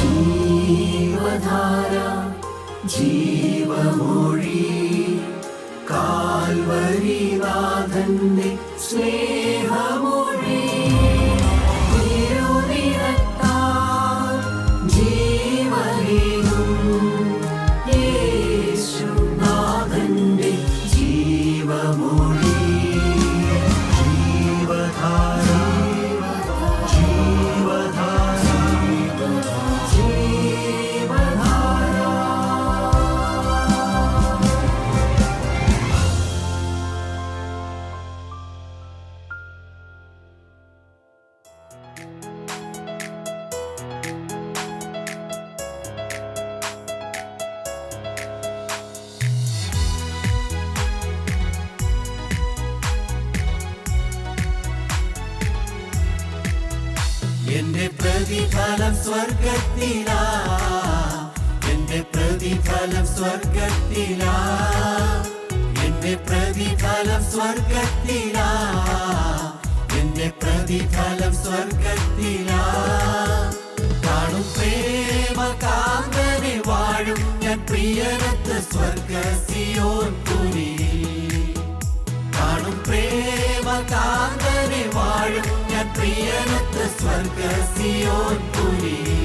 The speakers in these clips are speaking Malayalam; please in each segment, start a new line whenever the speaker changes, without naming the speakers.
ജീവധാര ജീവമൊഴി കാൽവരിനാഥന്റെ സ്നേഹമൊഴി തിരുനിറത്താൽ ജീവനേകും യേശുനാഥന്റെ ജീവമൊഴി ജീവധാര ജീവധാര ജീവധാര. എന്റെ പ്രതിഫലം സ്വർഗത്തിലാ, എന്റെ പ്രതിഫലം സ്വർഗത്തിലാ, എന്റെ പ്രതിഫലം സ്വർഗത്തിലാ, എന്റെ പ്രതിഫലം സ്വർഗത്തിലാ. കാണും പ്രേമ കാന്തനെ വാഴും ഞാൻ പ്രിയരത്ത് സ്വർഗ സിയോൻ പുരിയിൽ. കാണും പ്രേമ കാന്തനെ വാഴും ഞാൻ പ്രിയരത്ത് സ്വർഗ സിയോൻ പുരിയിൽ.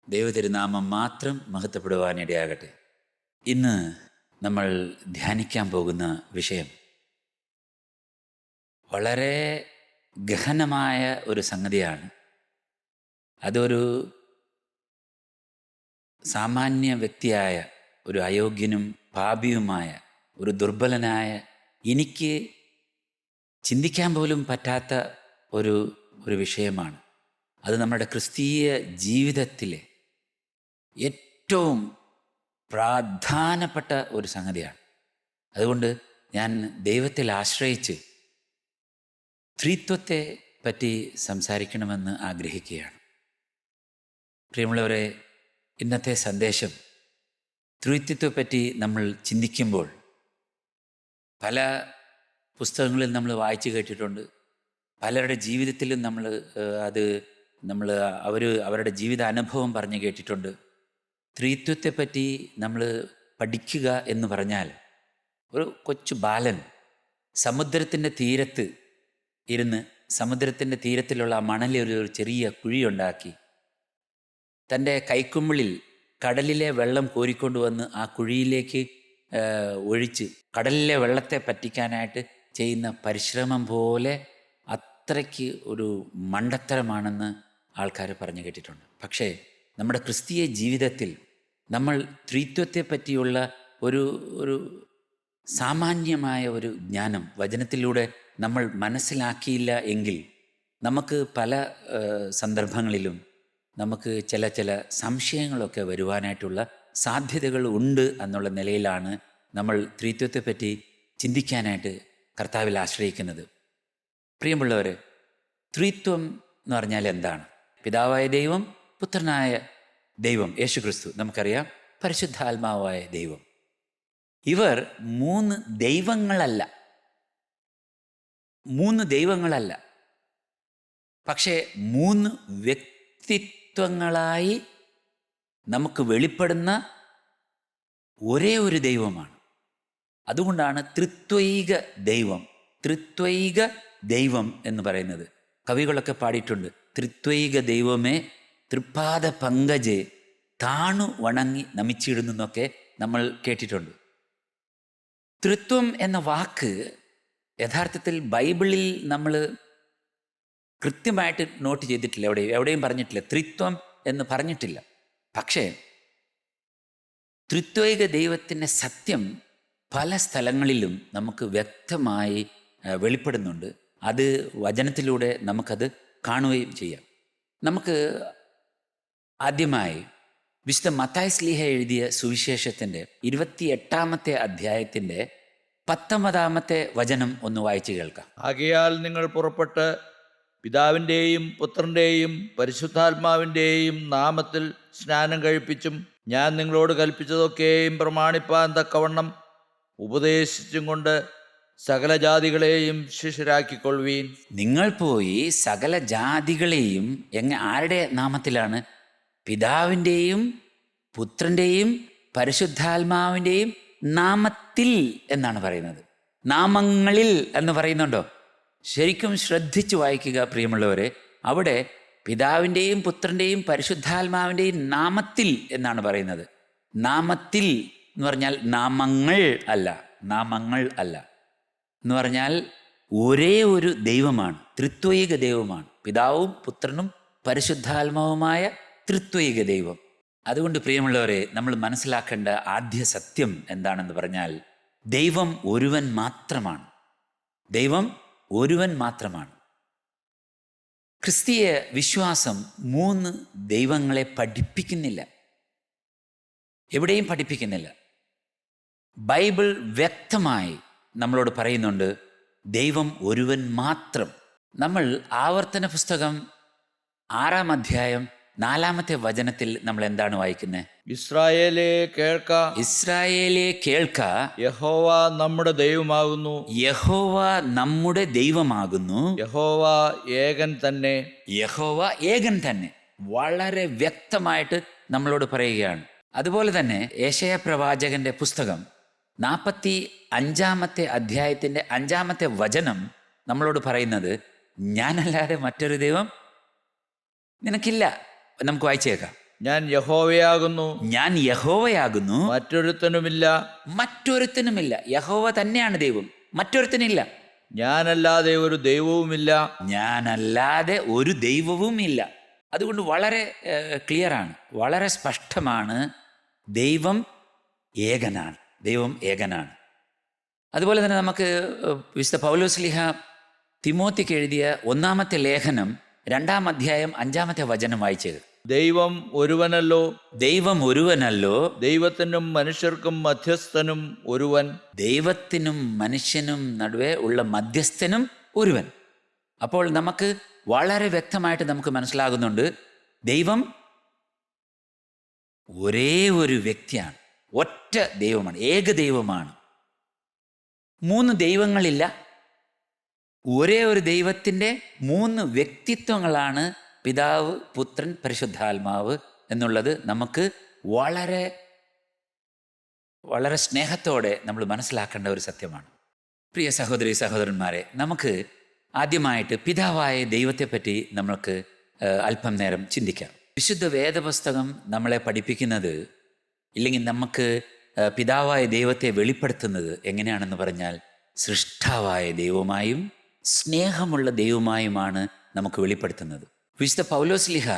ദൈവതിരുനാമം മാത്രം മഹത്വപ്പെടുവാനിടയാകട്ടെ. ഇന്ന് നമ്മൾ ധ്യാനിക്കാൻ പോകുന്ന വിഷയം വളരെ ഗഹനമായ ഒരു സംഗതിയാണ്. അതൊരു സാമാന്യ വ്യക്തിയായ ഒരു അയോഗ്യനും പാപിയുമായ ഒരു ദുർബലനായ എനിക്ക് ചിന്തിക്കാൻ പോലും പറ്റാത്ത ഒരു വിഷയമാണ്. അത് നമ്മുടെ ക്രിസ്തീയ ജീവിതത്തിലെ ഏറ്റവും പ്രധാനപ്പെട്ട ഒരു സംഗതിയാണ്. അതുകൊണ്ട് ഞാൻ ദൈവത്തിൽ ആശ്രയിച്ച് ത്രിത്വത്തെ പറ്റി സംസാരിക്കണമെന്ന് ആഗ്രഹിക്കുകയാണ്. പ്രിയമുള്ളവരെ, ഇന്നത്തെ സന്ദേശം ത്രിത്വത്തെപ്പറ്റി നമ്മൾ ചിന്തിക്കുമ്പോൾ പല പുസ്തകങ്ങളിൽ നമ്മൾ വായിച്ചു കേട്ടിട്ടുണ്ട്. പലരുടെ ജീവിതത്തിലും അവരുടെ ജീവിത അനുഭവം പറഞ്ഞു കേട്ടിട്ടുണ്ട്. ത്രിത്വത്തെപ്പറ്റി നമ്മൾ പഠിക്കുക എന്ന് പറഞ്ഞാൽ ഒരു കൊച്ചു ബാലൻ സമുദ്രത്തിൻ്റെ തീരത്ത് ഇരുന്ന് സമുദ്രത്തിൻ്റെ തീരത്തിലുള്ള ആ മണലിൽ ഒരു ചെറിയ കുഴിയുണ്ടാക്കി തൻ്റെ കൈക്കുമ്പിളിൽ കടലിലെ വെള്ളം കോരിക്കൊണ്ടുവന്ന് ആ കുഴിയിലേക്ക് ഒഴിച്ച് കടലിലെ വെള്ളത്തെ പറ്റിക്കാനായിട്ട് ചെയ്യുന്ന പരിശ്രമം പോലെ അത്രയ്ക്ക് ഒരു മണ്ടത്തരമാണെന്ന് ആൾക്കാർ പറഞ്ഞു കേട്ടിട്ടുണ്ട്. പക്ഷേ നമ്മുടെ ക്രിസ്തീയ ജീവിതത്തിൽ നമ്മൾ ത്രിത്വത്തെ പറ്റിയുള്ള ഒരു സാമാന്യമായ ഒരു ജ്ഞാനം വചനത്തിലൂടെ നമ്മൾ മനസ്സിലാക്കിയില്ല എങ്കിൽ നമുക്ക് പല സന്ദർഭങ്ങളിലും നമുക്ക് ചില സംശയങ്ങളൊക്കെ വരുവാനായിട്ടുള്ള സാധ്യതകൾ ഉണ്ട് എന്നുള്ള നിലയിലാണ് നമ്മൾ ത്രിത്വത്തെപ്പറ്റി ചിന്തിക്കാനായിട്ട് കർത്താവിൽ ആശ്രയിക്കുന്നത്. പ്രിയമുള്ളവരെ, ത്രിത്വം എന്ന് പറഞ്ഞാൽ എന്താണ്? പിതാവായ ദൈവം, പുത്രനായ ദൈവം യേശുക്രിസ്തു, നമുക്കറിയാം പരിശുദ്ധാത്മാവായ ദൈവം. ഇവർ മൂന്ന് ദൈവങ്ങളല്ല, പക്ഷേ മൂന്ന് വ്യക്തിത്വങ്ങളായി നമുക്ക് വെളിപ്പെടുന്ന ഒരേ ഒരു ദൈവമാണ്. അതുകൊണ്ടാണ് ത്രിത്വൈക ദൈവം എന്ന് പറയുന്നത്. കവികളൊക്കെ പാടിയിട്ടുണ്ട്, ത്രിത്വൈക ദൈവമേ തൃപ്പാദ പങ്കജെ താണു വണങ്ങി നമിച്ചിടുന്നു എന്നൊക്കെ നമ്മൾ കേട്ടിട്ടുണ്ട്. ത്രിത്വം എന്ന വാക്ക് യഥാർത്ഥത്തിൽ ബൈബിളിൽ നമ്മൾ കൃത്യമായിട്ട് നോട്ട് ചെയ്തിട്ടില്ല, എവിടെയും പറഞ്ഞിട്ടില്ല, ത്രിത്വം എന്ന് പറഞ്ഞിട്ടില്ല. പക്ഷേ ത്രിത്വൈക ദൈവത്തിൻ്റെ സത്യം പല സ്ഥലങ്ങളിലും നമുക്ക് വ്യക്തമായി വെളിപ്പെടുന്നുണ്ട്. അത് വചനത്തിലൂടെ നമുക്കത് കാണുകയും ചെയ്യാം. നമുക്ക് ആദ്യമായി വിശുദ്ധ മത്തായി ശ്ലീഹ എഴുതിയ സുവിശേഷത്തിൻ്റെ 28-ാമത്തെ അധ്യായത്തിൻ്റെ 19-ാമത്തെ വചനം ഒന്ന് വായിച്ചു കേൾക്കാം.
ആകയാൽ നിങ്ങൾ പുറപ്പെട്ട് പിതാവിൻ്റെയും പുത്രൻ്റെയും പരിശുദ്ധാത്മാവിൻ്റെയും നാമത്തിൽ സ്നാനം കഴിപ്പിച്ചും ഞാൻ നിങ്ങളോട് കൽപ്പിച്ചതൊക്കെയും പ്രമാണിപ്പാൻ തക്കവണ്ണം ഉപദേശിച്ചും കൊണ്ട് സകല ജാതികളെയും ശിഷ്യരാക്കിക്കൊള്ളുവീൻ.
നിങ്ങൾ പോയി സകല ജാതികളെയും ആരുടെ നാമത്തിലാണ്? പിതാവിൻ്റെയും പുത്രൻ്റെയും പരിശുദ്ധാത്മാവിൻ്റെയും നാമത്തിൽ എന്നാണ് പറയുന്നത്. നാമങ്ങളിൽ എന്ന് പറയുന്നുണ്ടോ? ശരിക്കും ശ്രദ്ധിച്ചു വായിക്കുക പ്രിയമുള്ളവരെ. അവിടെ പിതാവിൻ്റെയും പുത്രൻ്റെയും പരിശുദ്ധാത്മാവിൻ്റെയും നാമത്തിൽ എന്നാണ് പറയുന്നത്. നാമത്തിൽ എന്ന് പറഞ്ഞാൽ നാമങ്ങൾ അല്ല, നാമങ്ങൾ അല്ല എന്ന് പറഞ്ഞാൽ ഒരേ ഒരു ദൈവമാണ്, ത്രിത്വൈക ദൈവമാണ്. പിതാവും പുത്രനും പരിശുദ്ധാത്മാവുമായ ത്രിത്വൈക ദൈവം. അതുകൊണ്ട് പ്രിയമുള്ളവരെ, നമ്മൾ മനസ്സിലാക്കേണ്ട ആദ്യ സത്യം എന്താണെന്ന് പറഞ്ഞാൽ ദൈവം ഒരുവൻ മാത്രമാണ്. ദൈവം ഒരുവൻ മാത്രമാണ്. ക്രിസ്തീയ വിശ്വാസം 3 ദൈവങ്ങളെ പഠിപ്പിക്കുന്നില്ല, എവിടെയും പഠിപ്പിക്കുന്നില്ല. ബൈബിൾ വ്യക്തമായി നമ്മളോട് പറയുന്നുണ്ട് ദൈവം ഒരുവൻ മാത്രം. നമ്മൾ ആവർത്തന പുസ്തകം 6-ാം അധ്യായം 4-ാമത്തെ വചനത്തിൽ നമ്മൾ എന്താണ് വായിക്കുന്നത്?
ഇസ്രായേലേ കേൾക്ക,
ഇസ്രായേലേ കേൾക്ക,
യഹോവ നമ്മുടെ ദൈവമാകുന്നു.
യഹോവ നമ്മുടെ ദൈവമാകുന്നു.
യഹോവ ഏകൻ തന്നെ.
യഹോവ ഏകൻ തന്നെ വളരെ വ്യക്തമായിട്ട് നമ്മളോട് പറയുകയാണ്. അതുപോലെ തന്നെ യേശയ്യാ പ്രവാചകന്റെ പുസ്തകം 45-ാമത്തെ അധ്യായത്തിൻ്റെ 5-ാമത്തെ വചനം നമ്മളോട് പറയുന്നത് ഞാനല്ലാതെ മറ്റൊരു ദൈവം നിനക്കില്ല. നമുക്ക് വായിച്ചേക്കാം.
ഞാൻ യഹോവയാകുന്നു,
ഞാൻ യഹോവയാകുന്നു,
മറ്റൊരുത്തനുമില്ല.
മറ്റൊരുത്തനുമില്ല. യഹോവ തന്നെയാണ് ദൈവം, മറ്റൊരുത്തനില്ല.
ഞാനല്ലാതെ ഒരു ദൈവവുമില്ല.
ഞാനല്ലാതെ ഒരു ദൈവവും ഇല്ല. അതുകൊണ്ട് വളരെ ക്ലിയറാണ്, വളരെ സ്പഷ്ടമാണ്. ദൈവം ഏകനാണ്, ദൈവം ഏകനാണ്. അതുപോലെ തന്നെ നമുക്ക് വിശുദ്ധ പൗലോസ്ലീഹ തിമോത്തിക്ക് എഴുതിയ 1-ാമത്തെ ലേഖനം 2-ാം അധ്യായം 5-ാമത്തെ വചനം വായിച്ചത്.
ദൈവം ഒരുവനല്ലോ,
ദൈവം ഒരുവനല്ലോ,
ദൈവത്തിനും മനുഷ്യർക്കും മധ്യസ്ഥനും ഒരുവൻ.
ദൈവത്തിനും മനുഷ്യനും നടുവേ ഉള്ള മധ്യസ്ഥനും ഒരുവൻ. അപ്പോൾ നമുക്ക് വളരെ വ്യക്തമായിട്ട് നമുക്ക് മനസ്സിലാകുന്നുണ്ട് ദൈവം ഒരേ ഒരു വ്യക്തിയാണ്, ഒറ്റ ദൈവമാണ്, ഏക ദൈവമാണ്. 3 ദൈവങ്ങളില്ല, ഒരേ ഒരു ദൈവത്തിൻ്റെ 3 വ്യക്തിത്വങ്ങളാണ് പിതാവ്, പുത്രൻ, പരിശുദ്ധാത്മാവ് എന്നുള്ളത് നമുക്ക് വളരെ വളരെ സ്നേഹത്തോടെ നമ്മൾ മനസ്സിലാക്കേണ്ട ഒരു സത്യമാണ്. പ്രിയ സഹോദരി സഹോദരന്മാരെ, നമുക്ക് ആദ്യമായിട്ട് പിതാവായ ദൈവത്തെപ്പറ്റി നമുക്ക് അല്പം നേരം ചിന്തിക്കാം. വിശുദ്ധ വേദപുസ്തകം നമ്മളെ പഠിപ്പിക്കുന്നത്, ഇല്ലെങ്കിൽ നമുക്ക് പിതാവായ ദൈവത്തെ വെളിപ്പെടുത്തുന്നത് എങ്ങനെയാണെന്ന് പറഞ്ഞാൽ സൃഷ്ടാവായ ദൈവമായും സ്നേഹമുള്ള ദൈവമായുമാണ് നമുക്ക് വെളിപ്പെടുത്തുന്നത്. വിശുദ്ധ പൗലോസ്ലീഹ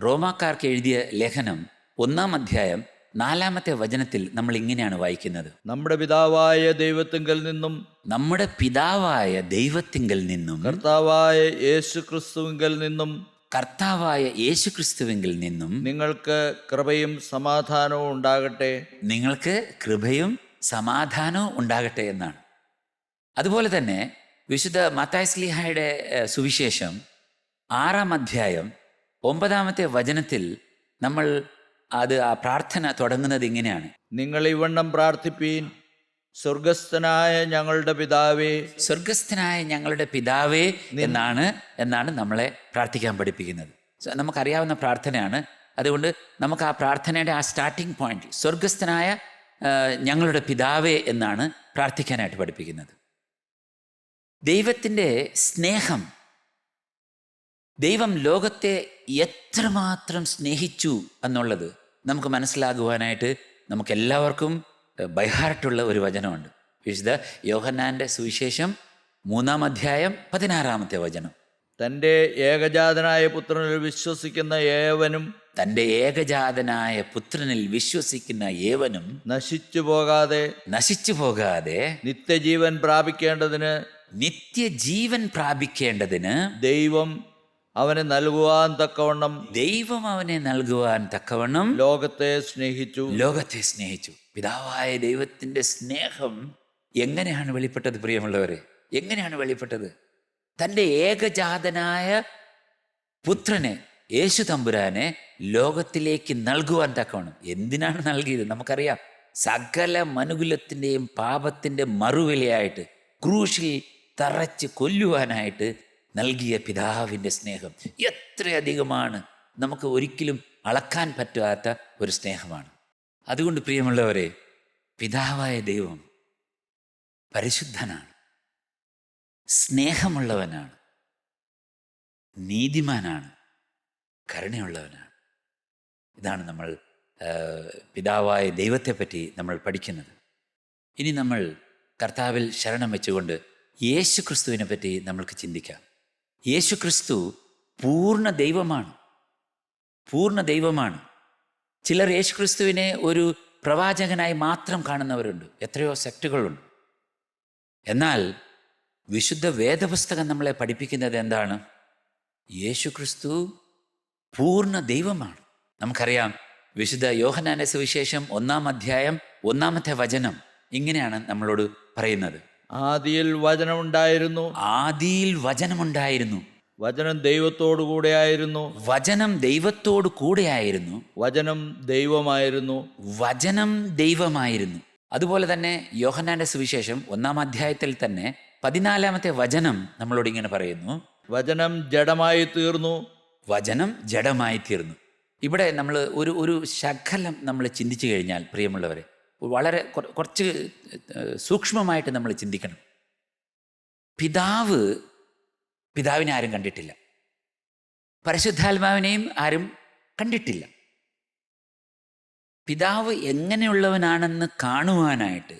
റോമാക്കാർക്ക് എഴുതിയ ലേഖനം 1-ാം അധ്യായം 4-ാമത്തെ വചനത്തിൽ നമ്മൾ ഇങ്ങനെയാണ് വായിക്കുന്നത്.
നമ്മുടെ പിതാവായ ദൈവത്തിങ്കൽ നിന്നും,
നമ്മുടെ പിതാവായ ദൈവത്തിങ്കൽ നിന്നും,
കർത്താവായ യേശുക്രിസ്തുവിങ്കൽ നിന്നും,
കർത്താവായ യേശുക്രിസ്തുവിങ്കിൽ നിന്നും
നിങ്ങൾക്ക് കൃപയും സമാധാനവും ഉണ്ടാകട്ടെ.
നിങ്ങൾക്ക് കൃപയും സമാധാനവും ഉണ്ടാകട്ടെ എന്നാണ്. അതുപോലെ തന്നെ വിശുദ്ധ മത്തായി ശ്ലീഹായുടെ സുവിശേഷം 6-ാം അധ്യായം 9-ാമത്തെ വചനത്തിൽ നമ്മൾ ആ പ്രാർത്ഥന തുടങ്ങുന്നത് ഇങ്ങനെയാണ്.
നിങ്ങൾ ഇവണ്ണം പ്രാർത്ഥിപ്പീൻ, സ്വർഗസ്ഥനായ ഞങ്ങളുടെ പിതാവേ.
സ്വർഗസ്ഥനായ ഞങ്ങളുടെ പിതാവേ എന്നാണ് നമ്മളെ പ്രാർത്ഥിക്കാൻ പഠിപ്പിക്കുന്നത്. നമുക്കറിയാവുന്ന പ്രാർത്ഥനയാണ്. അതുകൊണ്ട് നമുക്ക് ആ പ്രാർത്ഥനയുടെ ആ സ്റ്റാർട്ടിംഗ് പോയിന്റ് സ്വർഗസ്ഥനായ ഞങ്ങളുടെ പിതാവേ എന്നാണ് പ്രാർത്ഥിക്കാനായിട്ട് പഠിപ്പിക്കുന്നത്. ദൈവത്തിൻ്റെ സ്നേഹം, ദൈവം ലോകത്തെ എത്രമാത്രം സ്നേഹിച്ചു എന്നുള്ളത് നമുക്ക് മനസ്സിലാകുവാനായിട്ട് നമുക്കെല്ലാവർക്കും ബൈഹാർട്ടുള്ള ഒരു വചനമുണ്ട്. വിശുദ്ധ യോഹന്നാൻ്റെ സുവിശേഷം 3-ാം അധ്യായം 16-ാമത്തെ വചനം.
തൻ്റെ ഏകജാതനായ പുത്രനിൽ വിശ്വസിക്കുന്ന ഏവനും,
തൻ്റെ ഏകജാതനായ പുത്രനിൽ വിശ്വസിക്കുന്ന ഏവനും
നശിച്ചു പോകാതെ നിത്യജീവൻ പ്രാപിക്കേണ്ടതിന് ദൈവം അവനെ നൽകുവാൻ തക്കവണ്ണം ലോകത്തെ സ്നേഹിച്ചു. പിതാവായ ദൈവത്തിൻ്റെ സ്നേഹം
എങ്ങനെയാണ് വെളിപ്പെട്ടത് പ്രിയമുള്ളവരെ? എങ്ങനെയാണ് വെളിപ്പെട്ടത്? തൻ്റെ ഏകജാതനായ പുത്രനെ, യേശു തമ്പുരാനെ ലോകത്തിലേക്ക് നൽകുവാൻ തക്കവണ്ണം. എന്തിനാണ് നൽകിയത്? നമുക്കറിയാം. സകല മനുകുലത്തിൻ്റെയും പാപത്തിൻ്റെ മറുവിലയായിട്ട് ക്രൂശിൽ തറച്ച് കൊല്ലുവാനായിട്ട് നൽകിയ പിതാവിൻ്റെ സ്നേഹം എത്രയധികമാണ്, നമുക്ക് ഒരിക്കലും അളക്കാൻ പറ്റാത്ത ഒരു സ്നേഹമാണ്. അതുകൊണ്ട് പ്രിയമുള്ളവരെ, പിതാവായ ദൈവം പരിശുദ്ധനാണ്, സ്നേഹമുള്ളവനാണ്, നീതിമാനാണ്, കരുണയുള്ളവനാണ്. ഇതാണ് നമ്മൾ പിതാവായ ദൈവത്തെപ്പറ്റി നമ്മൾ പഠിക്കുന്നത്. ഇനി നമ്മൾ കർത്താവിൽ ശരണം വെച്ചുകൊണ്ട് യേശു ക്രിസ്തുവിനെ പറ്റി നമ്മൾക്ക് ചിന്തിക്കാം. യേശു ക്രിസ്തു പൂർണ്ണ ദൈവമാണ്, പൂർണ്ണ ദൈവമാണ്. ചിലർ യേശു ക്രിസ്തുവിനെ ഒരു പ്രവാചകനായി മാത്രം കാണുന്നവരുണ്ട്, എത്രയോ സെക്റ്റുകളുണ്ട്. എന്നാൽ വിശുദ്ധ വേദപുസ്തകം നമ്മളെ പഠിപ്പിക്കുന്നത് എന്താണ്? യേശു ക്രിസ്തു പൂർണ്ണ ദൈവമാണ്. നമുക്കറിയാം, വിശുദ്ധ യോഹന്നാന്റെ സുവിശേഷം 1-ാം അധ്യായം 1-ാമത്തെ വചനം ഇങ്ങനെയാണ് നമ്മളോട് പറയുന്നത്:
ആദിയിൽ വചനമുണ്ടായിരുന്നു,
ആദിയിൽ വചനമുണ്ടായിരുന്നു,
വചനം ദൈവത്തോടു കൂടെയായിരുന്നു,
വചനം ദൈവത്തോടു കൂടെയായിരുന്നു,
വചനം ദൈവമായിരുന്നു,
വചനം ദൈവമായിരുന്നു. അതുപോലെ തന്നെ യോഹന്നാന്റെ സുവിശേഷം 1-ാം അധ്യായത്തിൽ തന്നെ 14-ാമത്തെ വചനം നമ്മളോട് ഇങ്ങനെ പറയുന്നു:
വചനം ജഡമായി തീർന്നു,
വചനം ജഡമായി തീർന്നു. ഇവിടെ നമ്മൾ ഒരു ശകലം നമ്മൾ ചിന്തിച്ചു കഴിഞ്ഞാൽ, പ്രിയമുള്ളവരെ, വളരെ കുറച്ച് സൂക്ഷ്മമായിട്ട് നമ്മൾ ചിന്തിക്കണം. പിതാവിനെ ആരും കണ്ടിട്ടില്ല, പരിശുദ്ധാത്മാവിനെയും ആരും കണ്ടിട്ടില്ല. പിതാവ് എങ്ങനെയുള്ളവനാണെന്ന് കാണുവാനായിട്ട്,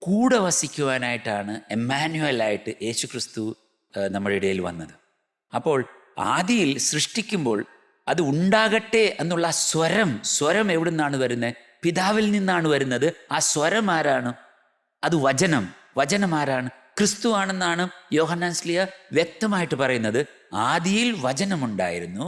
കൂടെ വസിക്കുവാനായിട്ടാണ് എമ്മാനുവലായിട്ട് യേശു ക്രിസ്തു നമ്മുടെ ഇടയിൽ വന്നത്. അപ്പോൾ ആദിയിൽ സൃഷ്ടിക്കുമ്പോൾ അത് ഉണ്ടാകട്ടെ എന്നുള്ള സ്വരം എവിടെ നിന്നാണ് വരുന്നത്? പിതാവിൽ നിന്നാണ് വരുന്നത്. ആ സ്വരം ആരാണ്? അത് വചനം ആരാണ്? ക്രിസ്തു ആണെന്നാണ് യോഹന്നാൻ ശ്ലീഹ വ്യക്തമായിട്ട് പറയുന്നത്. ആദിയിൽ വചനമുണ്ടായിരുന്നു,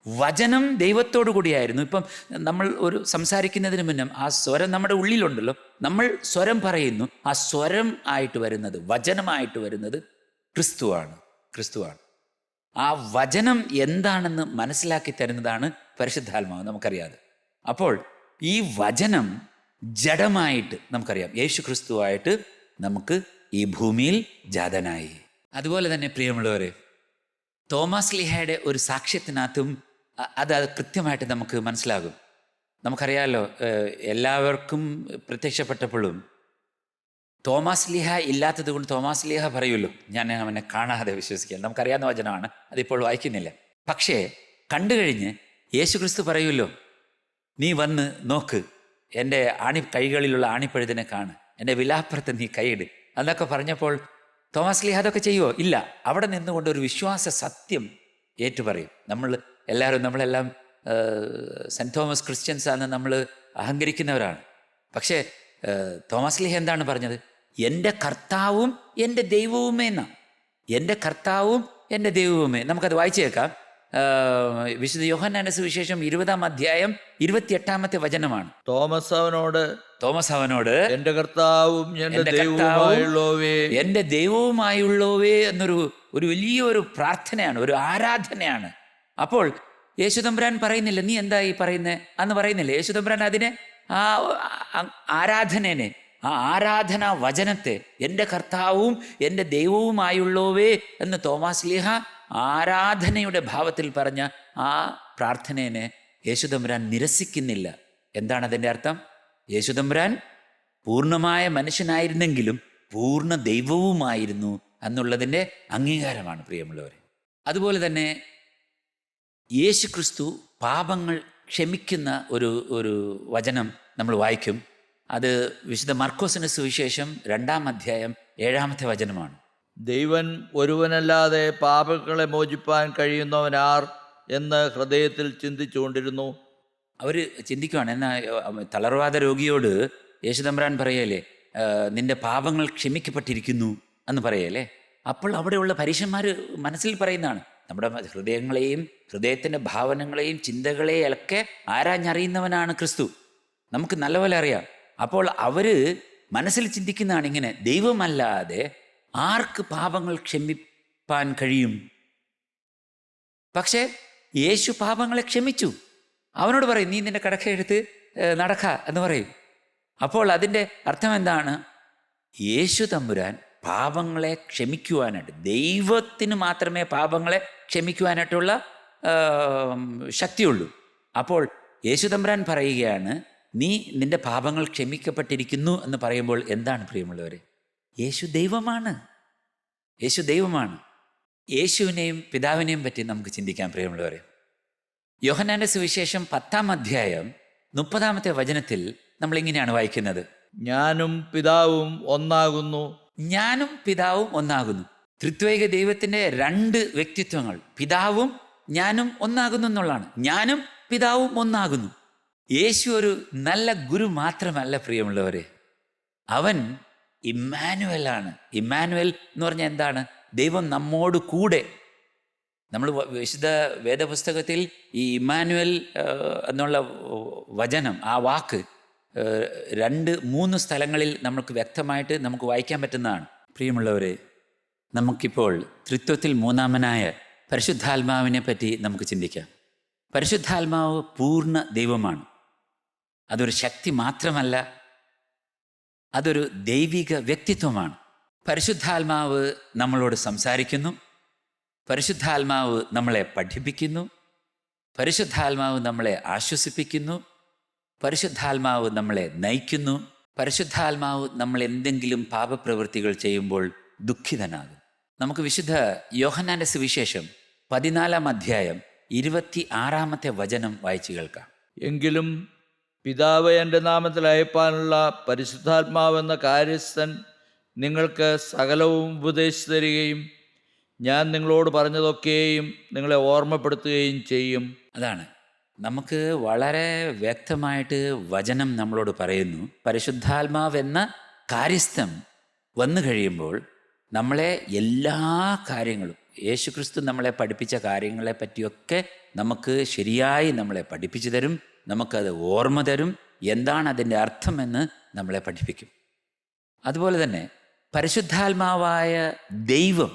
വചനം ദൈവത്തോടു കൂടിയായിരുന്നു. ഇപ്പം നമ്മൾ ഒരു സംസാരിക്കുന്നതിന് മുന്നേ ആ സ്വരം നമ്മുടെ ഉള്ളിലുണ്ടല്ലോ, നമ്മൾ സ്വരം പറയുന്നു. ആ സ്വരം ആയിട്ട് വരുന്നത്, വചനമായിട്ട് വരുന്നത് ക്രിസ്തുവാണ്. ആ വചനം എന്താണെന്ന് മനസ്സിലാക്കി തരുന്നതാണ് പരിശുദ്ധാത്മാവ്, നമുക്കറിയാതെ. അപ്പോൾ ഈ വചനം ജഡമായിട്ട് നമുക്കറിയാം, യേശു ക്രിസ്തുവായിട്ട് നമുക്ക് ഈ ഭൂമിയിൽ ജാതനായി. അതുപോലെ തന്നെ പ്രിയമുള്ളവരെ, തോമാസ് ലീഹയുടെ ഒരു സാക്ഷ്യത്തിനകത്തും അത് കൃത്യമായിട്ട് നമുക്ക് മനസ്സിലാകും. നമുക്കറിയാമല്ലോ, എല്ലാവർക്കും പ്രത്യക്ഷപ്പെട്ടപ്പോഴും തോമാസ് ലീഹ ഇല്ലാത്തത് കൊണ്ട് തോമാസ് ലീഹ പറയുമല്ലോ, ഞാൻ അവനെ കാണാതെ വിശ്വസിക്കാൻ. നമുക്കറിയാവുന്ന വചനമാണ്, അതിപ്പോൾ വായിക്കുന്നില്ല. പക്ഷേ കണ്ടു കഴിഞ്ഞ് യേശു ക്രിസ്തു പറയുമല്ലോ, നീ വന്ന് നോക്ക്, എൻ്റെ കൈകളിലുള്ള ആണിപ്പഴുതിനെ കാണ്, എൻ്റെ വിലാപ്പുറത്ത് നീ കൈയിട് എന്നൊക്കെ പറഞ്ഞപ്പോൾ തോമാസ് ലീഹ അതൊക്കെ ചെയ്യുമോ? ഇല്ല. അവിടെ നിന്നുകൊണ്ട് ഒരു വിശ്വാസ സത്യം ഏറ്റുപറയും. നമ്മളെല്ലാം സെൻറ്റ് തോമസ് ക്രിസ്ത്യൻസ് ആണെന്ന് നമ്മൾ അഹങ്കരിക്കുന്നവരാണ്. പക്ഷേ തോമസ് ലീഹ എന്താണ് പറഞ്ഞത്? എൻ്റെ കർത്താവും എൻ്റെ ദൈവവുമേ എന്നാണ്. എൻ്റെ കർത്താവും എൻ്റെ ദൈവവുമേ. നമുക്കത് വായിച്ചേക്കാം. വിശുദ്ധ യോഹന്നാന്റെ സുവിശേഷം 20-ാം അധ്യായം 28-ാമത്തെ വചനമാണ്.
തോമസ് അവനോട് എൻ്റെ കർത്താവും
എൻ്റെ ദൈവവുമായുള്ളവേ എന്നൊരു വലിയൊരു പ്രാർത്ഥനയാണ്, ഒരു ആരാധനയാണ്. അപ്പോൾ യേശുദമ്പുരാൻ പറയുന്നില്ല, നീ എന്താ ഈ പറയുന്നത് അന്ന് പറയുന്നില്ല. യേശുദമ്പുരാൻ അതിനെ ആ ആരാധനേനെ, ആ ആരാധനാ വചനത്തെ, എൻ്റെ കർത്താവും എൻ്റെ ദൈവവുമായുള്ളവേ എന്ന് തോമാസ് ലീഹ ആരാധനയുടെ ഭാവത്തിൽ പറഞ്ഞ ആ പ്രാർത്ഥനേനെ യേശുദമ്പുരാൻ നിരസിക്കുന്നില്ല. എന്താണ് അതിൻ്റെ അർത്ഥം? യേശുദമ്പുരാൻ പൂർണ്ണമായ മനുഷ്യനായിരുന്നെങ്കിലും പൂർണ്ണ ദൈവവുമായിരുന്നു എന്നുള്ളതിൻ്റെ അംഗീകാരമാണ്, പ്രിയമുള്ളവരെ. അതുപോലെ തന്നെ യേശു ക്രിസ്തു പാപങ്ങൾ ക്ഷമിക്കുന്ന ഒരു വചനം നമ്മൾ വായിക്കും. അത് വിശുദ്ധ മർക്കോസിന്റെ സുവിശേഷം 2-ാം അധ്യായം 7-ാമത്തെ വചനമാണ്.
ദൈവൻ ഒരുവനല്ലാതെ പാപങ്ങളെ മോചിപ്പാൻ കഴിയുന്നവനാർ എന്ന് ഹൃദയത്തിൽ ചിന്തിച്ചുകൊണ്ടിരുന്നു.
അവർ ചിന്തിക്കുവാണ്. എന്നാൽ തളർവാദ രോഗിയോട് യേശുദമ്പുരാൻ പറയല്ലേ, നിന്റെ പാപങ്ങൾ ക്ഷമിക്കപ്പെട്ടിരിക്കുന്നു എന്ന് പറയല്ലേ. അപ്പോൾ അവിടെയുള്ള പരീശന്മാർ മനസ്സിൽ പറയുന്നതാണ്, നമ്മുടെ ഹൃദയങ്ങളെയും ഹൃദയത്തിൻ്റെ ഭാവനകളെയും ചിന്തകളെയും ഒക്കെ ആരാഞ്ഞറിയുന്നവനാണ് ക്രിസ്തു, നമുക്ക് നല്ലപോലെ അറിയാം. അപ്പോൾ അവർ മനസ്സിൽ ചിന്തിക്കുന്നതാണ് ഇങ്ങനെ, ദൈവമല്ലാതെ ആർക്ക് പാപങ്ങൾ ക്ഷമിപ്പാൻ കഴിയും? പക്ഷേ യേശു പാപങ്ങളെ ക്ഷമിച്ചു. അവനോട് പറയും, നീ നിന്റെ കടക്കയെടുത്ത് നടക്ക എന്ന് പറയും. അപ്പോൾ അതിൻ്റെ അർത്ഥം എന്താണ്? യേശു തമ്പുരാൻ പാപങ്ങളെ ക്ഷമിക്കുവാനായിട്ട്, ദൈവത്തിന് മാത്രമേ പാപങ്ങളെ ക്ഷമിക്കുവാനായിട്ടുള്ള ശക്തിയുള്ളൂ. അപ്പോൾ യേശുതമ്പുരാൻ പറയുകയാണ്, നീ നിൻ്റെ പാപങ്ങൾ ക്ഷമിക്കപ്പെട്ടിരിക്കുന്നു എന്ന് പറയുമ്പോൾ എന്താണ് പ്രിയമുള്ളവരെ? യേശു ദൈവമാണ്. യേശു ദൈവമാണ്. യേശുവിനെയും പിതാവിനെയും പറ്റി നമുക്ക് ചിന്തിക്കാം പ്രിയമുള്ളവരെ. യോഹന്നാന്റെ സുവിശേഷം 10-ാം അധ്യായം 30-ാമത്തെ വചനത്തിൽ നമ്മളിങ്ങനെയാണ് വായിക്കുന്നത്:
ഞാനും പിതാവും ഒന്നാകുന്നു.
ഞാനും പിതാവും ഒന്നാകുന്നു. ത്രിത്വൈക ദൈവത്തിൻ്റെ 2 വ്യക്തിത്വങ്ങൾ, പിതാവും ഞാനും ഒന്നാകുന്നു എന്നുള്ളതാണ്. ഞാനും പിതാവും ഒന്നാകുന്നു. യേശു ഒരു നല്ല ഗുരു മാത്രമല്ല പ്രിയമുള്ളവരെ, അവൻ ഇമ്മാനുവലാണ്. ഇമ്മാനുവൽ എന്ന് പറഞ്ഞാൽ എന്താണ്? ദൈവം നമ്മോട് കൂടെ. നമ്മൾ വിശുദ്ധ വേദപുസ്തകത്തിൽ ഈ ഇമ്മാനുവൽ എന്നുള്ള വചനം, ആ വാക്ക് 2-3 സ്ഥലങ്ങളിൽ നമുക്ക് വ്യക്തമായിട്ട് നമുക്ക് വായിക്കാൻ പറ്റുന്നതാണ്. പ്രിയമുള്ളവരെ, നമുക്കിപ്പോൾ ത്രിത്വത്തിൽ 3-മനായ പരിശുദ്ധാത്മാവിനെ പറ്റി നമുക്ക് ചിന്തിക്കാം. പരിശുദ്ധാത്മാവ് പൂർണ്ണ ദൈവമാണ്. അതൊരു ശക്തി മാത്രമല്ല, അതൊരു ദൈവിക വ്യക്തിത്വമാണ്. പരിശുദ്ധാത്മാവ് നമ്മളോട് സംസാരിക്കുന്നു, പരിശുദ്ധാത്മാവ് നമ്മളെ പഠിപ്പിക്കുന്നു, പരിശുദ്ധാത്മാവ് നമ്മളെ ആശ്വസിപ്പിക്കുന്നു, പരിശുദ്ധാത്മാവ് നമ്മളെ നയിക്കുന്നു, പരിശുദ്ധാത്മാവ് നമ്മൾ എന്തെങ്കിലും പാപപ്രവൃത്തികൾ ചെയ്യുമ്പോൾ ദുഃഖിതനാകും. നമുക്ക് വിശുദ്ധ യോഹന്നാന്റെ സുവിശേഷം 14-ാം അധ്യായം 26-ാമത്തെ വചനം വായിച്ചു കേൾക്കാം.
എങ്കിലും പിതാവ് എൻ്റെ നാമത്തിൽ അയപ്പാനുള്ള പരിശുദ്ധാത്മാവെന്ന കാര്യസ്ഥൻ നിങ്ങൾക്ക് സകലവും ഉപദേശിച്ചു തരികയും ഞാൻ നിങ്ങളോട് പറഞ്ഞതൊക്കെയും നിങ്ങളെ ഓർമ്മപ്പെടുത്തുകയും ചെയ്യും.
അതാണ് നമുക്ക് വളരെ വ്യക്തമായിട്ട് വചനം നമ്മളോട് പറയുന്നു. പരിശുദ്ധാത്മാവെന്ന കാര്യസ്ഥൻ വന്നു കഴിയുമ്പോൾ നമ്മളെ എല്ലാ കാര്യങ്ങളും, യേശുക്രിസ്തു നമ്മളെ പഠിപ്പിച്ച കാര്യങ്ങളെ പറ്റിയൊക്കെ നമുക്ക് ശരിയായി നമ്മളെ പഠിപ്പിച്ചു തരും. നമുക്കത് ഓർമ്മ തരും. എന്താണ് അതിൻ്റെ അർത്ഥമെന്ന് നമ്മളെ പഠിപ്പിക്കും. അതുപോലെ തന്നെ പരിശുദ്ധാത്മാവായ ദൈവം,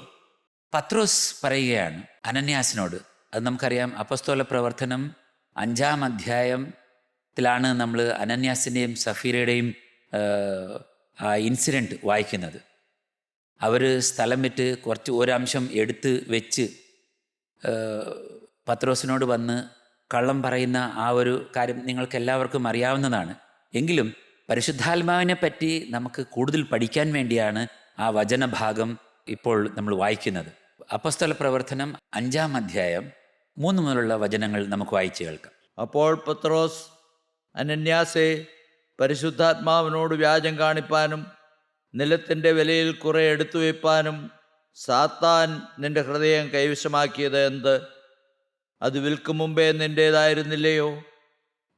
പത്രോസ് പറയുകയാണ് അനന്യാസിനോട്. അത് നമുക്കറിയാം, അപ്പസ്തോല പ്രവർത്തനം 5-ാം അധ്യായത്തിലാണ് നമ്മൾ അനന്യാസിൻ്റെയും സഫീരയുടെയും ആ ഇൻസിഡൻറ്റ് വായിക്കുന്നത്. അവർ സ്ഥലം വിട്ട് കുറച്ച് ഒരംശം എടുത്ത് വെച്ച് പത്രോസിനോട് വന്ന് കള്ളം പറയുന്ന ആ ഒരു കാര്യം നിങ്ങൾക്ക് എല്ലാവർക്കും അറിയാവുന്നതാണ്. എങ്കിലും പരിശുദ്ധാത്മാവിനെ പറ്റി നമുക്ക് കൂടുതൽ പഠിക്കാൻ വേണ്ടിയാണ് ആ വചനഭാഗം ഇപ്പോൾ നമ്മൾ വായിക്കുന്നത്. അപ്പസ്തോല പ്രവർത്തനം 5-ാം അധ്യായം 3 മുതലുള്ള വചനങ്ങൾ നമുക്ക് വായിച്ചു കേൾക്കാം.
അപ്പോൾ പത്രോസ്, അനന്യാസേ, പരിശുദ്ധാത്മാവിനോട് വ്യാജം കാണിപ്പാനും നിലത്തിൻ്റെ വിലയിൽ കുറെ എടുത്തു വയ്പ്പാനും സാത്താൻ നിന്റെ ഹൃദയം കൈവശമാക്കിയത് എന്ത്? അത് വിൽക്കും മുമ്പേ നിൻ്റേതായിരുന്നില്ലയോ?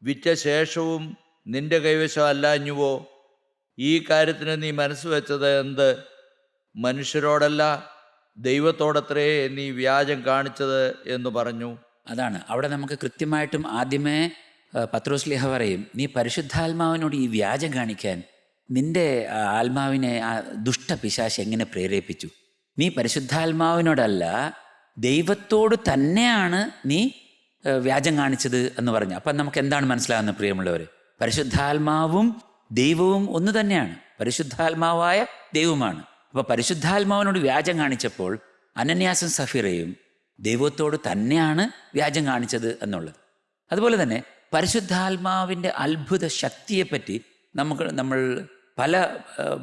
വിറ്റ ശേഷവും നിന്റെ കൈവശം അല്ലാഞ്ഞുവോ? ഈ കാര്യത്തിന് നീ മനസ്സ് വെച്ചത് എന്ത്? മനുഷ്യരോടല്ല, ദൈവത്തോടത്രേ നീ വ്യാജം കാണിച്ചത് എന്ന് പറഞ്ഞു.
അതാണ് അവിടെ നമുക്ക് കൃത്യമായിട്ടും ആദ്യമേ പത്രോസ്ലിഹ പറയും, നീ പരിശുദ്ധാത്മാവിനോട് ഈ വ്യാജം കാണിക്കാൻ നിന്റെ ആത്മാവിനെ ആ ദുഷ്ടപിശാച് എങ്ങനെ പ്രേരേപ്പിച്ചു? നീ പരിശുദ്ധാത്മാവിനോടല്ല, ദൈവത്തോട് തന്നെയാണ് നീ വ്യാജം കാണിച്ചത് എന്ന് പറഞ്ഞു. അപ്പം നമുക്ക് എന്താണ് മനസ്സിലാകുന്നത് പ്രിയമുള്ളവർ? പരിശുദ്ധാത്മാവും ദൈവവും ഒന്ന് തന്നെയാണ്. പരിശുദ്ധാത്മാവായ ദൈവമാണ്. അപ്പോൾ പരിശുദ്ധാത്മാവിനോട് വ്യാജം കാണിച്ചപ്പോൾ അനന്യാസും സഫീറയും ദൈവത്തോട് തന്നെയാണ് വ്യാജം കാണിച്ചത് എന്നുള്ളത്. അതുപോലെ തന്നെ പരിശുദ്ധാത്മാവിൻ്റെ അത്ഭുത ശക്തിയെപ്പറ്റി നമ്മൾ പല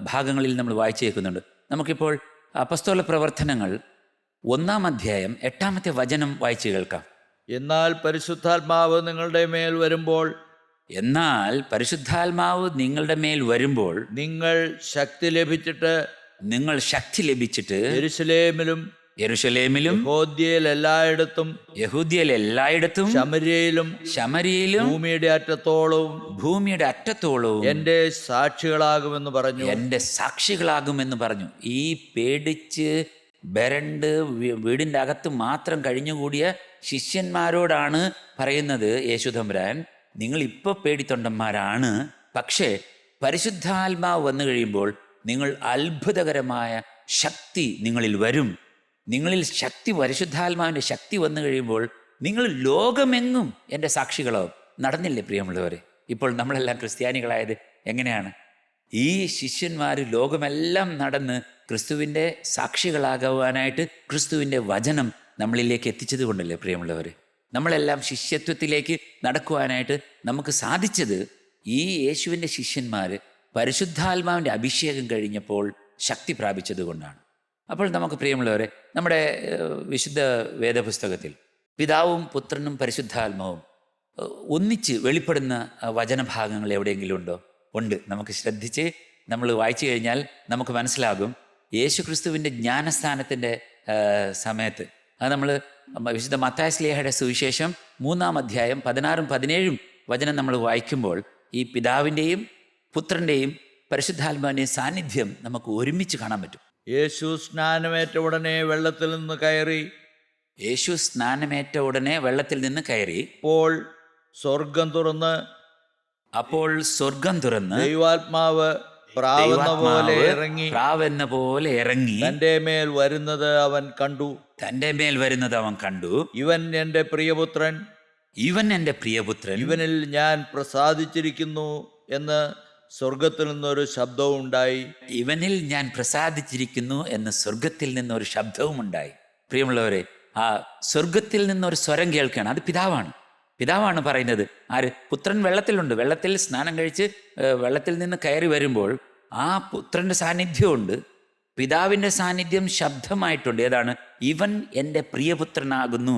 ഭാഗങ്ങളിൽ നമ്മൾ വായിച്ചു കേൾക്കുന്നുണ്ട്. നമുക്കിപ്പോൾ അപ്പസ്തോല പ്രവർത്തനങ്ങൾ 1-ാം അധ്യായം 8-ാമത്തെ വചനം വായിച്ചു കേൾക്കാം.
എന്നാൽ പരിശുദ്ധാത്മാവ് നിങ്ങളുടെ മേൽ വരുമ്പോൾ നിങ്ങൾ ശക്തി ലഭിച്ചിട്ട് യെരൂശലേമിലും യഹൂദ്യയിൽ എല്ലായിടത്തും ശമര്യയിലും ഭൂമിയുടെ അറ്റത്തോളവും എന്റെ സാക്ഷികളാകുമെന്ന് പറഞ്ഞു. ഈ പേടിച്ച് ബരണ്ട് വീടിൻ്റെ അകത്ത് മാത്രം കഴിഞ്ഞുകൂടിയ ശിഷ്യന്മാരോടാണ് പറയുന്നത് യേശുതമ്പുരാൻ, നിങ്ങൾ ഇപ്പോൾ പേടിത്തൊണ്ടന്മാരാണ്, പക്ഷേ പരിശുദ്ധാത്മാവ് വന്നു കഴിയുമ്പോൾ നിങ്ങൾ അത്ഭുതകരമായ ശക്തി നിങ്ങളിൽ വരും. നിങ്ങളിൽ ശക്തി, പരിശുദ്ധാത്മാവിൻ്റെ ശക്തി വന്നു കഴിയുമ്പോൾ നിങ്ങൾ ലോകമെങ്ങും എൻ്റെ സാക്ഷികളാവും. നടന്നില്ലേ പ്രിയമുള്ളവരെ? ഇപ്പോൾ നമ്മളെല്ലാം ക്രിസ്ത്യാനികളായത് എങ്ങനെയാണ്? ഈ ശിഷ്യന്മാർ ലോകമെല്ലാം നടന്ന്
ക്രിസ്തുവിൻ്റെ സാക്ഷികളാകുവാനായിട്ട് ക്രിസ്തുവിൻ്റെ വചനം നമ്മളിലേക്ക് എത്തിച്ചത് കൊണ്ടല്ലേ പ്രിയമുള്ളവർ. നമ്മളെല്ലാം ശിഷ്യത്വത്തിലേക്ക് നടക്കുവാനായിട്ട് നമുക്ക് സാധിച്ചത് ഈ യേശുവിൻ്റെ ശിഷ്യന്മാർ പരിശുദ്ധാത്മാവിൻ്റെ അഭിഷേകം കഴിഞ്ഞപ്പോൾ ശക്തി പ്രാപിച്ചത് കൊണ്ടാണ്. അപ്പോൾ നമുക്ക് പ്രിയമുള്ളവരെ, നമ്മുടെ വിശുദ്ധ വേദപുസ്തകത്തിൽ പിതാവും പുത്രനും പരിശുദ്ധാത്മാവും ഒന്നിച്ച് വെളിപ്പെടുന്ന വചനഭാഗങ്ങൾ എവിടെയെങ്കിലും ഉണ്ടോ? ഉണ്ട്. നമുക്ക് ശ്രദ്ധിച്ച് നമ്മൾ വായിച്ചു കഴിഞ്ഞാൽ നമുക്ക് മനസ്സിലാകും. യേശു ക്രിസ്തുവിൻ്റെ ജ്ഞാനസ്ഥാനത്തിൻ്റെ സമയത്ത് അത് നമ്മൾ വിശുദ്ധ മത്തായി ശ്ലീഹയുടെ സുവിശേഷം 3-ാം അധ്യായം 16-17 വചനം നമ്മൾ വായിക്കുമ്പോൾ ഈ പിതാവിൻ്റെയും പുത്രൻ്റെയും പരിശുദ്ധാത്മാവിൻ്റെയും സാന്നിധ്യം നമുക്ക് ഒരുമിച്ച് കാണാൻ പറ്റും.
യേശു സ്നാനമേറ്റ ഉടനെ വെള്ളത്തിൽ നിന്ന് കയറി.
യേശു സ്നാനമേറ്റ ഉടനെ വെള്ളത്തിൽ നിന്ന് കയറി.
അപ്പോൾ സ്വർഗം തുറന്ന് ദൈവാത്മാവ് പ്രാവെന്ന പോലെ ഇറങ്ങി തന്റെ മേൽ വരുന്നത് അവൻ കണ്ടു. ഇവൻ എൻ്റെ പ്രിയപുത്രൻ, ഇവനിൽ ഞാൻ പ്രസാദിച്ചിരിക്കുന്നു എന്ന് സ്വർഗത്തിൽ നിന്നൊരു ശബ്ദവും ഉണ്ടായി. പ്രിയമുള്ളവരെ, ആ സ്വർഗത്തിൽ നിന്നൊരു സ്വരം കേൾക്കുകയാണ്. അത് പിതാവാണ് പറയുന്നത്. ആര്? പുത്രൻ വെള്ളത്തിലുണ്ട്. വെള്ളത്തിൽ സ്നാനം കഴിച്ച് വെള്ളത്തിൽ നിന്ന് കയറി വരുമ്പോൾ ആ പുത്രൻ്റെ സാന്നിധ്യമുണ്ട്, പിതാവിൻ്റെ സാന്നിധ്യം ശബ്ദമായിട്ടുണ്ട്. ഏതാണ്? ഇവൻ എൻ്റെ പ്രിയപുത്രനാകുന്നു,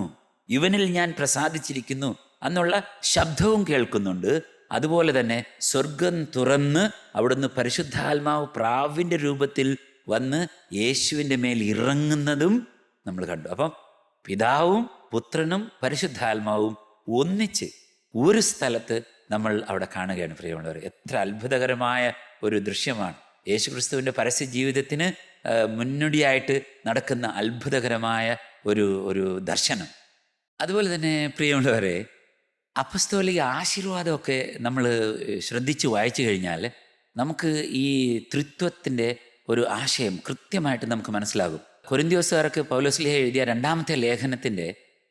ഇവനിൽ ഞാൻ പ്രസാദിച്ചിരിക്കുന്നു എന്നുള്ള ശബ്ദവും കേൾക്കുന്നുണ്ട്. അതുപോലെ തന്നെ സ്വർഗം തുറന്ന് അവിടുന്ന് പരിശുദ്ധാത്മാവ് പ്രാവിൻ്റെ രൂപത്തിൽ വന്ന് യേശുവിൻ്റെ മേൽ ഇറങ്ങുന്നതും നമ്മൾ കണ്ടു. അപ്പം പിതാവും പുത്രനും പരിശുദ്ധാത്മാവും ഒന്നിച്ച് ഒരു സ്ഥലത്ത് നമ്മൾ അവിടെ കാണുകയാണ്. പ്രിയമുള്ളവർ, എത്ര അത്ഭുതകരമായ ഒരു ദൃശ്യമാണ്. യേശുക്രിസ്തുവിൻ്റെ പരസ്യ ജീവിതത്തിന് മുന്നോടിയായിട്ട് നടക്കുന്ന അത്ഭുതകരമായ ഒരു ദർശനം. അതുപോലെ തന്നെ പ്രിയമുള്ളവരെ, അപ്പസ്തോലിക ആശീർവാദമൊക്കെ നമ്മൾ ശ്രദ്ധിച്ച് വായിച്ചു കഴിഞ്ഞാൽ നമുക്ക് ഈ ത്രിത്വത്തിൻ്റെ ഒരു ആശയം കൃത്യമായിട്ട് നമുക്ക് മനസ്സിലാകും. കൊരിന്ത്യോസുകാർക്ക് പൗലോസ്ലീഹ എഴുതിയ 2-ാമത്തെ ലേഖനത്തിൻ്റെ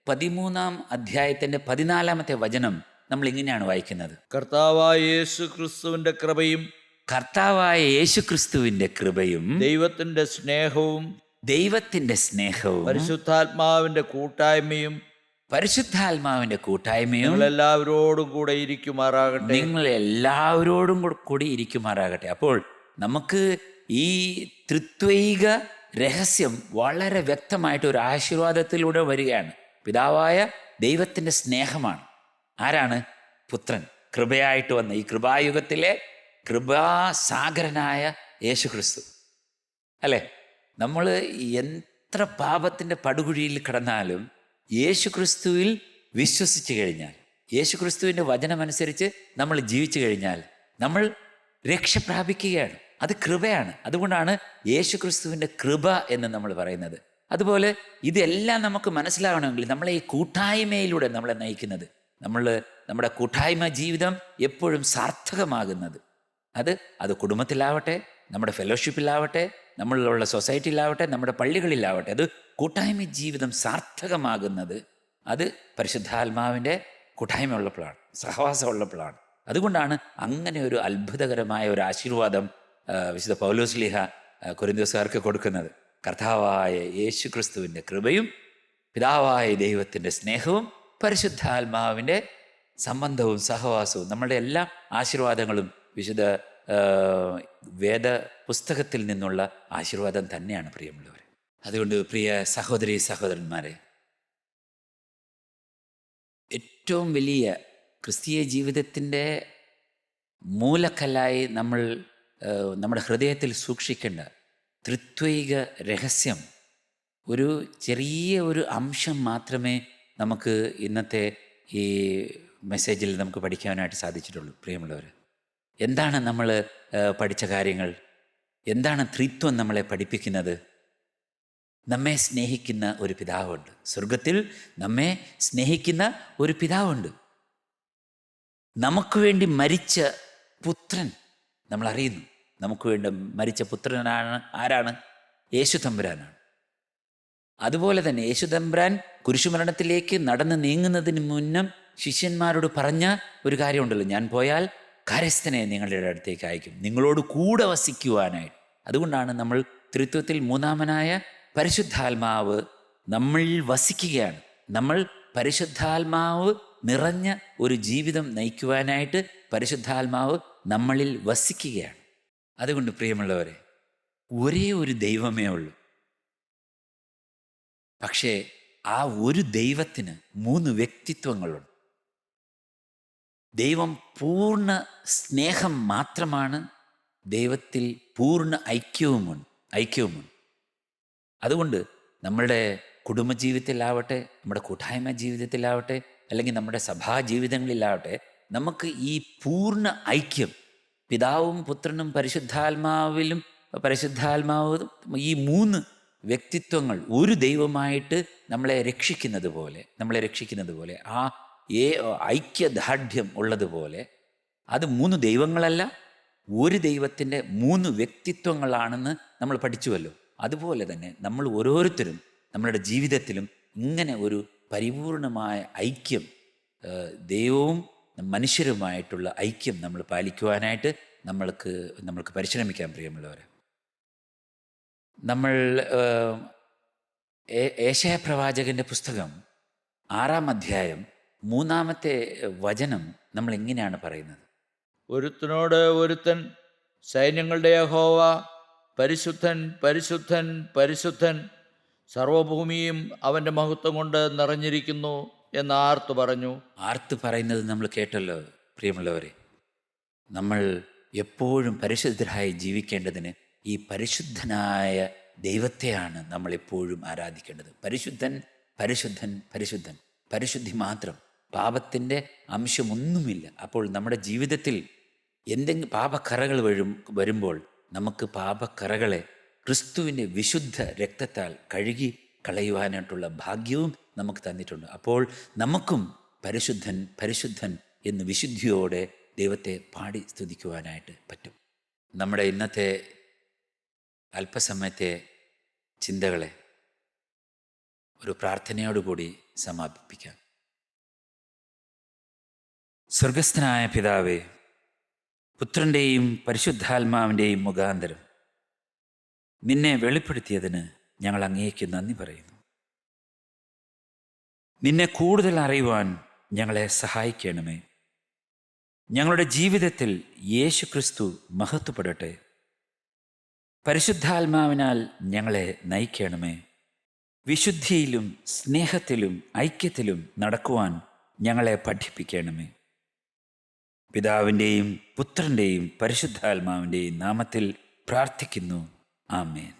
13-ാം അധ്യായത്തിൻ്റെ 14-ാമത്തെ വചനം നമ്മൾ ഇങ്ങനെയാണ് വായിക്കുന്നത്. കർത്താവായ യേശു ക്രിസ്തുവിൻ്റെ കൃപയും ദൈവത്തിൻ്റെ സ്നേഹവും പരിശുദ്ധാത്മാവിന്റെ കൂട്ടായ്മയും എല്ലാവരോടും കൂടി ഇരിക്കുമാറാകട്ടെ. അപ്പോൾ നമുക്ക് ഈ ത്രിത്വൈക രഹസ്യം വളരെ വ്യക്തമായിട്ട് ഒരു ആശീർവാദത്തിലൂടെ വരികയാണ്. പിതാവായ ദൈവത്തിൻ്റെ സ്നേഹമാണ്. ആരാണ്? പുത്രൻ. കൃപയായിട്ട് വന്ന ഈ കൃപായുഗത്തിലെ കൃപാസാഗരനായ യേശുക്രിസ്തു അല്ലേ? നമ്മൾ എത്ര പാപത്തിൻ്റെ പടുകുഴിയിൽ കിടന്നാലും യേശുക്രിസ്തുവിൽ വിശ്വസിച്ച് കഴിഞ്ഞാൽ, യേശുക്രിസ്തുവിൻ്റെ വചനമനുസരിച്ച് നമ്മൾ ജീവിച്ചു കഴിഞ്ഞാൽ നമ്മൾ രക്ഷ പ്രാപിക്കുകയാണ്. അത് കൃപയാണ്. അതുകൊണ്ടാണ് യേശുക്രിസ്തുവിൻ്റെ കൃപ എന്ന് നമ്മൾ പറയുന്നത്. അതുപോലെ ഇതെല്ലാം നമുക്ക് മനസ്സിലാവണമെങ്കിൽ നമ്മളെ ഈ കൂട്ടായ്മയിലൂടെ നമ്മളെ നയിക്കുന്നത്, നമ്മുടെ കൂട്ടായ്മ ജീവിതം എപ്പോഴും സാർത്ഥകമാകുന്നത്, അത് കുടുംബത്തിലാവട്ടെ, നമ്മുടെ ഫെലോഷിപ്പിലാവട്ടെ, നമ്മളുള്ള സൊസൈറ്റിയിലാവട്ടെ, നമ്മുടെ പള്ളികളിലാവട്ടെ, അത് കൂട്ടായ്മ ജീവിതം സാർത്ഥകമാകുന്നത് അത് പരിശുദ്ധാത്മാവിൻ്റെ കൂട്ടായ്മ ഉള്ളപ്പോഴാണ്, സഹവാസം ഉള്ളപ്പോഴാണ്. അതുകൊണ്ടാണ് അങ്ങനെ ഒരു അത്ഭുതകരമായ ഒരു ആശീർവാദം വിശുദ്ധ പൗലോസ്ലീഹ കൊരിന്ത്യോസുകാർക്ക് കൊടുക്കുന്നത്. കർത്താവായ യേശു ക്രിസ്തുവിൻ്റെ കൃപയും പിതാവായ ദൈവത്തിൻ്റെ സ്നേഹവും പരിശുദ്ധാത്മാവിൻ്റെ സംബന്ധവും സഹവാസവും, നമ്മളുടെ എല്ലാ ആശീർവാദങ്ങളും വിശുദ്ധ വേദ പുസ്തകത്തിൽ നിന്നുള്ള ആശീർവാദം തന്നെയാണ് പ്രിയമുള്ളവർ. അതുകൊണ്ട് പ്രിയ സഹോദരി സഹോദരന്മാരെ, ഏറ്റവും വലിയ ക്രിസ്തീയ ജീവിതത്തിൻ്റെ മൂലക്കല്ലായി നമ്മൾ നമ്മുടെ ഹൃദയത്തിൽ സൂക്ഷിക്കേണ്ട ത്രിത്വൈക രഹസ്യം ഒരു ചെറിയ ഒരു അംശം മാത്രമേ നമുക്ക് ഇന്നത്തെ ഈ മെസ്സേജിൽ നമുക്ക് പഠിക്കാനായിട്ട് സാധിച്ചിട്ടുള്ളൂ. പ്രിയമുള്ളവർ, എന്താണ് നമ്മൾ പഠിച്ച കാര്യങ്ങൾ? എന്താണ് ത്രിത്വം നമ്മളെ പഠിപ്പിക്കുന്നത്? നമ്മെ സ്നേഹിക്കുന്ന ഒരു പിതാവുണ്ട്. സ്വർഗത്തിൽ നമ്മെ സ്നേഹിക്കുന്ന ഒരു പിതാവുണ്ട്. നമുക്ക് വേണ്ടി മരിച്ച പുത്രൻ നമ്മൾ അറിയുന്നു. നമുക്ക് വേണ്ടി മരിച്ച പുത്രനാണ് ആരാണ്? യേശു തമ്പുരാനാണ്. അതുപോലെ തന്നെ യേശു തമ്പുരാൻ കുരിശുമരണത്തിലേക്ക് നടന്ന് നീങ്ങുന്നതിന് മുന്നം ശിഷ്യന്മാരോട് പറഞ്ഞ ഒരു കാര്യമുണ്ടല്ലോ, ഞാൻ പോയാൽ കാര്യസ്ഥനെ നിങ്ങളുടെ അടുത്തേക്ക് അയക്കും, നിങ്ങളോട് കൂടെ വസിക്കുവാനായിട്ട്. അതുകൊണ്ടാണ് നമ്മൾ
ത്രിത്വത്തിൽ മൂന്നാമനായ പരിശുദ്ധാത്മാവ് നമ്മളിൽ വസിക്കുകയാണ്. നമ്മൾ പരിശുദ്ധാത്മാവ് നിറഞ്ഞ ഒരു ജീവിതം നയിക്കുവാനായിട്ട് പരിശുദ്ധാത്മാവ് നമ്മളിൽ വസിക്കുകയാണ്. അതുകൊണ്ട് പ്രിയമുള്ളവരെ, ഒരേ ഒരു ദൈവമേ ഉള്ളൂ. പക്ഷേ ആ ഒരു ദൈവത്തിന് 3 വ്യക്തിത്വങ്ങളുണ്ട്. ദൈവം പൂർണ്ണ സ്നേഹം മാത്രമാണ്. ദൈവത്തിൽ പൂർണ്ണ ഐക്യവുമുണ്ട്. അതുകൊണ്ട് നമ്മളുടെ കുടുംബജീവിതത്തിലാവട്ടെ, നമ്മുടെ കൂട്ടായ്മ ജീവിതത്തിലാവട്ടെ, അല്ലെങ്കിൽ നമ്മുടെ സഭാ ജീവിതങ്ങളിലാവട്ടെ, നമുക്ക് ഈ പൂർണ്ണ ഐക്യം പിതാവും പുത്രനും പരിശുദ്ധാത്മാവും ഈ 3 വ്യക്തിത്വങ്ങൾ ഒരു ദൈവമായിട്ട് നമ്മളെ രക്ഷിക്കുന്നത് പോലെ ആ ഐക്യദാർഢ്യം ഉള്ളതുപോലെ, അത് 3 ദൈവങ്ങളല്ല, ഒരു ദൈവത്തിൻ്റെ 3 വ്യക്തിത്വങ്ങളാണെന്ന് നമ്മൾ പഠിച്ചുവല്ലോ. അതുപോലെ തന്നെ നമ്മൾ ഓരോരുത്തരും നമ്മളുടെ ജീവിതത്തിലും ഇങ്ങനെ ഒരു പരിപൂർണമായ ഐക്യം, ദൈവവും മനുഷ്യരുമായിട്ടുള്ള ഐക്യം നമ്മൾ പാലിക്കുവാനായിട്ട് നമ്മൾക്ക് പരിശ്രമിക്കാൻ പ്രിയമുള്ളവരെ. നമ്മൾ ഏശയ്യാ പ്രവാചകൻ്റെ പുസ്തകം 6-ാം അധ്യായം 3-ാമത്തെ വചനം നമ്മൾ എങ്ങനെയാണ് പറയുന്നത്?
ഒരുത്തനോട് ഒരുത്തൻ, സൈന്യങ്ങളുടെ യഹോവ പരിശുദ്ധൻ, പരിശുദ്ധൻ, പരിശുദ്ധൻ, സർവഭൂമിയും അവൻ്റെ മഹത്വം കൊണ്ട് നിറഞ്ഞിരിക്കുന്നു എന്ന് ആർത്തു
പറയുന്നത് നമ്മൾ കേട്ടല്ലോ പ്രിയമുള്ളവരെ. നമ്മൾ എപ്പോഴും പരിശുദ്ധരായി ജീവിക്കേണ്ടതിന് ഈ പരിശുദ്ധനായ ദൈവത്തെയാണ് നമ്മൾ എപ്പോഴും ആരാധിക്കേണ്ടത്. പരിശുദ്ധൻ, പരിശുദ്ധൻ, പരിശുദ്ധൻ, പരിശുദ്ധി മാത്രം, പാപത്തിൻ്റെ അംശമൊന്നുമില്ല. അപ്പോൾ നമ്മുടെ ജീവിതത്തിൽ എന്തെങ്കിലും പാപക്കറകൾ വരുമ്പോൾ നമുക്ക് പാപക്കറകളെ ക്രിസ്തുവിൻ്റെ വിശുദ്ധ രക്തത്താൽ കഴുകി കളയുവാനായിട്ടുള്ള ഭാഗ്യവും നമുക്ക് തന്നിട്ടുണ്ട്. അപ്പോൾ നമുക്കും പരിശുദ്ധൻ, പരിശുദ്ധൻ എന്ന് വിശുദ്ധിയോടെ ദൈവത്തെ പാടി സ്തുതിക്കുവാനായിട്ട് പറ്റും. നമ്മുടെ ഇന്നത്തെ അല്പസമയത്തെ ചിന്തകളെ ഒരു പ്രാർത്ഥനയോടുകൂടി സമാപിപ്പിക്കാം. സ്വർഗസ്ഥനായ പിതാവേ, പുത്രൻ്റെയും പരിശുദ്ധാത്മാവിൻ്റെയും മുഖാന്തരം നിന്നെ വെളിപ്പെടുത്തിയതിന് ഞങ്ങൾ അങ്ങേക്ക് നന്ദി പറയുന്നു. നിന്നെ കൂടുതൽ അറിയുവാൻ ഞങ്ങളെ സഹായിക്കണമേ. ഞങ്ങളുടെ ജീവിതത്തിൽ യേശു ക്രിസ്തു മഹത്വപ്പെടട്ടെ. പരിശുദ്ധാത്മാവിനാൽ ഞങ്ങളെ നയിക്കണമേ. വിശുദ്ധിയിലും സ്നേഹത്തിലും ഐക്യത്തിലും നടക്കുവാൻ ഞങ്ങളെ പഠിപ്പിക്കണമേ. പിതാവിൻ്റെയും പുത്രൻ്റെയും പരിശുദ്ധാത്മാവിൻ്റെയും നാമത്തിൽ പ്രാർത്ഥിക്കുന്നു. ആമേൻ.